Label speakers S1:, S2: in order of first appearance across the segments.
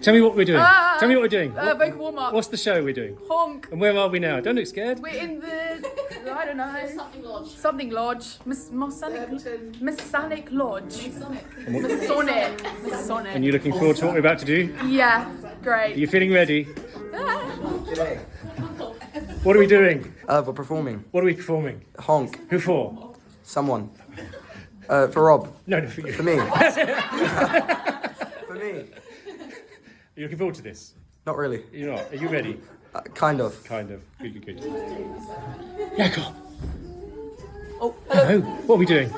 S1: Tell me what we're doing. Tell me what we're doing.
S2: Vocal warm-up.
S1: What's the show we're doing?
S2: Honk.
S1: And where are we now? Don't look scared.
S2: We're in the, I don't know.
S3: Something lodge.
S2: Masonic Lodge. Masonic.
S1: And you're looking forward to what we're about to do?
S2: Yeah,
S1: Are
S2: great.
S1: you feeling ready? What are we doing?
S4: We're performing.
S1: What are we performing?
S4: Honk.
S1: Who for?
S4: Someone. For Rob.
S1: No, for you.
S4: For me. For me.
S1: Are you looking forward to this?
S4: Not really.
S1: You're not. Are you ready?
S4: Kind of.
S1: Kind of. Good. Yeah, go on.
S2: Oh,
S1: Hello. What are we doing?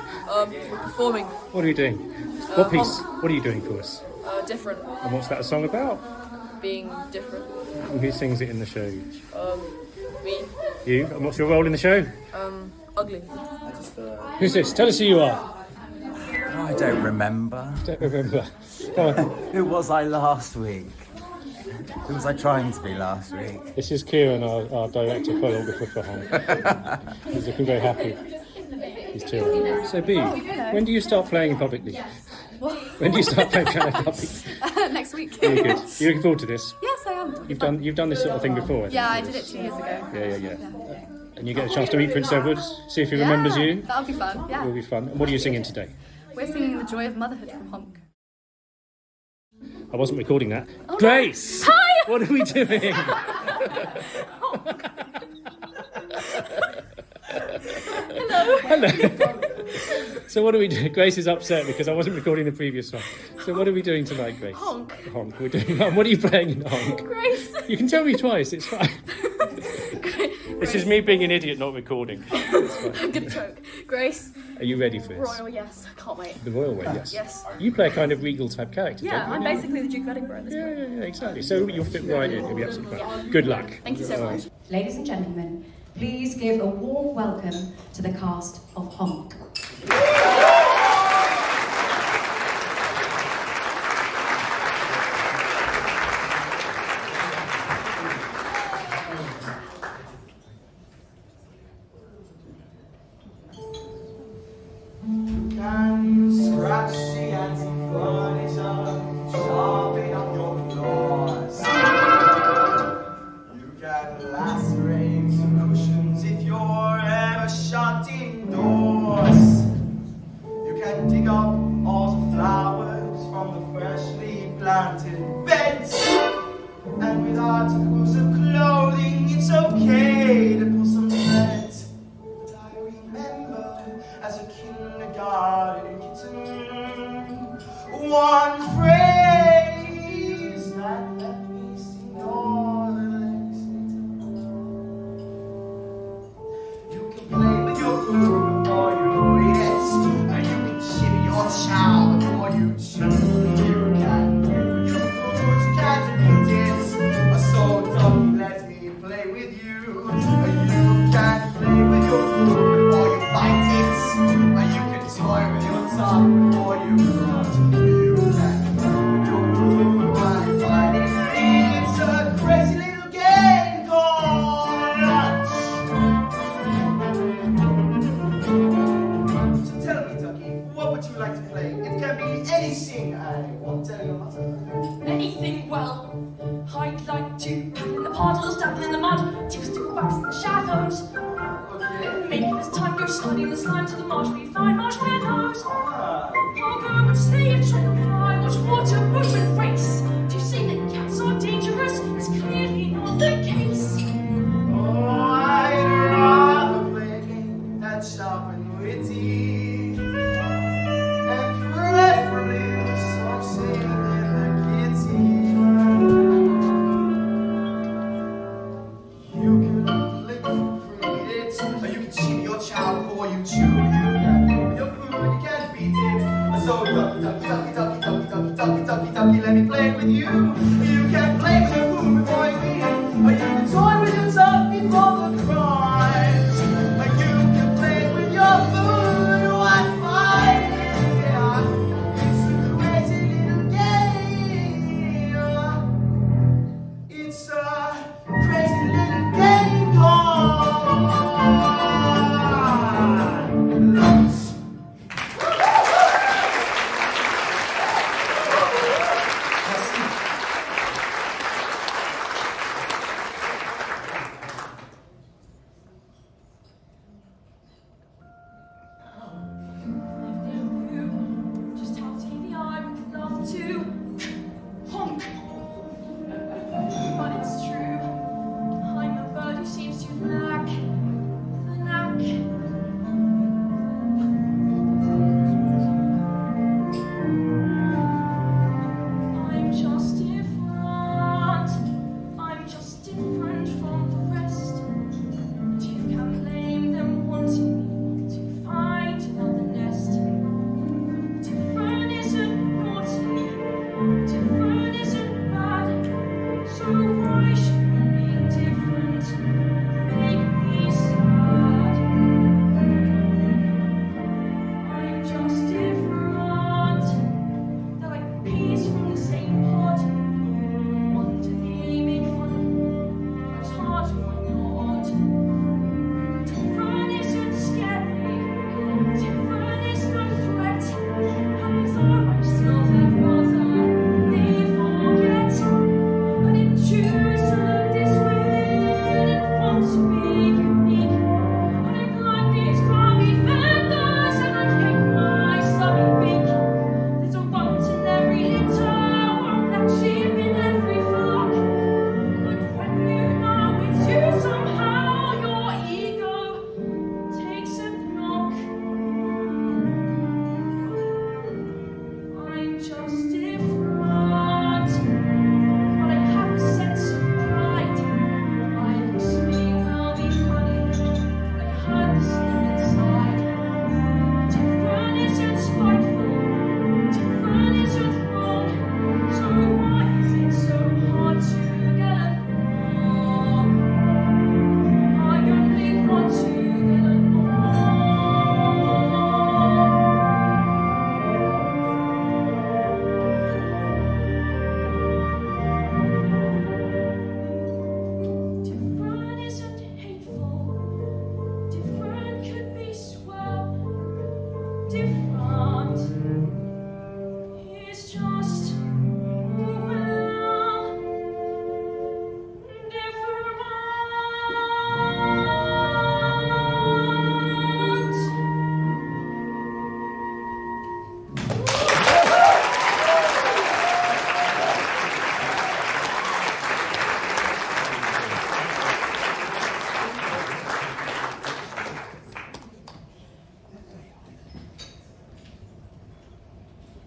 S2: performing.
S1: What are we doing? What piece? What are you doing for us?
S2: Different.
S1: And what's that a song about?
S2: Being different.
S1: And who sings it in the show?
S2: Me.
S1: You. And what's your role in the show?
S2: Ugly.
S1: Who's this? Tell us who you are.
S5: I don't remember.
S1: Don't remember. Come on.
S5: Who was I last week? Who was I trying to be last week?
S1: This is Kieran, our director, choreographer for Honk. He's looking very happy. He's cheering. So, B, when do you start playing publicly? When do you start playing piano publicly?
S3: Next week.
S1: Very good. You looking forward to this?
S3: Yes, I am.
S1: You've done this sort of thing before.
S3: Yeah, I did it 2 years ago.
S1: Yeah. And you get a chance to meet Prince Edward, see if he remembers you.
S3: That'll be fun. Yeah.
S1: It'll be fun. And what are you singing today?
S3: We're singing The Joy of Motherhood from Honk.
S1: I wasn't recording that.
S3: Oh,
S1: Grace!
S3: Hi!
S1: What are we doing? Hello. So what are we doing? Grace is upset because I wasn't recording the previous one. So what are we doing tonight, Grace?
S3: Honk.
S1: Honk. We're doing. What are you playing in Honk?
S3: Grace.
S1: You can tell me twice. It's fine. This is me being an idiot, not recording.
S3: I'm gonna choke. Grace.
S1: Are you ready for this?
S3: Royal, yes. I can't wait.
S1: The royal way, yes.
S3: Yes.
S1: You play a kind of regal type character.
S3: Yeah,
S1: don't you?
S3: I'm basically the Duke of Edinburgh at this point.
S1: Yeah, exactly. So you'll fit right in. You'll be absolutely fine. Good luck.
S3: Thank you so much.
S6: Ladies and gentlemen, please give a warm welcome to the cast of Honk.
S7: Scratch the anti-furniture, sharpen up your claws. You can lacerate some cushions if you're ever shut indoors. You can dig up all the flowers from the freshly planted beds. And with articles of clothing, it's okay to pull some threads. But I remember as a kindergarten kitten, one phrase that let me see all the legs. You can play with your food before you eat, and you can shimmy your child before you chew. You can play with your food, can't eat it. So don't let me play with you. You can play with your food before you bite it. And you can toy with your tongue before you rot. You can play with your food while you find it. It's a crazy little game called lunch. So tell me, Ducky, what would you like to play? It can be anything. I won't tell your mother.
S8: Anything, well, I'd like to in the puddles, dapping in the mud, tips to wax in the shadows. Maybe as time goes sliding the slime to the marsh, we find marshmallows. I'll go and stay and try and fly, watch water move and race. To say that cats are dangerous is clearly not the case.
S7: Oh, I'd rather play a game that's sharp and witty, and preferably with some singing in the kitty. You can lick it, or you can cheat your child before you chew. You can play with your food, you can't beat it. So ducky, let me play with you. You can play with your food before you eat it, or you can toy with your tongue before the crimes. Or you can play with your food while fighting. It's a crazy little game. It's a crazy little game called lunch.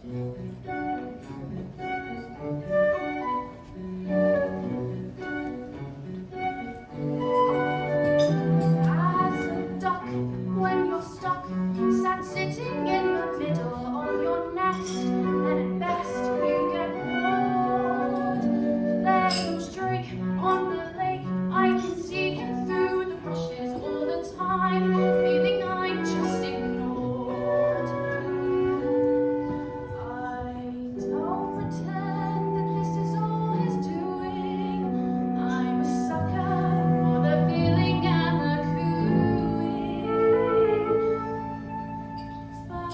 S8: As a duck, when you're stuck, sat sitting in the middle of your nest, and at best you get bored. There's no drake on the lake, I can see him through the brushes all the time, feeling I'm just ignored. I don't pretend that this is all his doing. I'm a sucker for the feeling and the cooing. But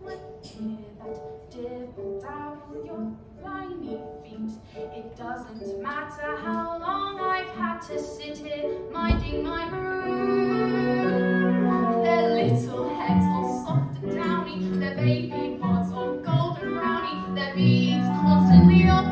S8: when you hear that dip down with your tiny feet, it doesn't matter how long I've had to sit here minding my brood. Their little heads all soft and downy, their baby pods all golden browny, their beaks constantly on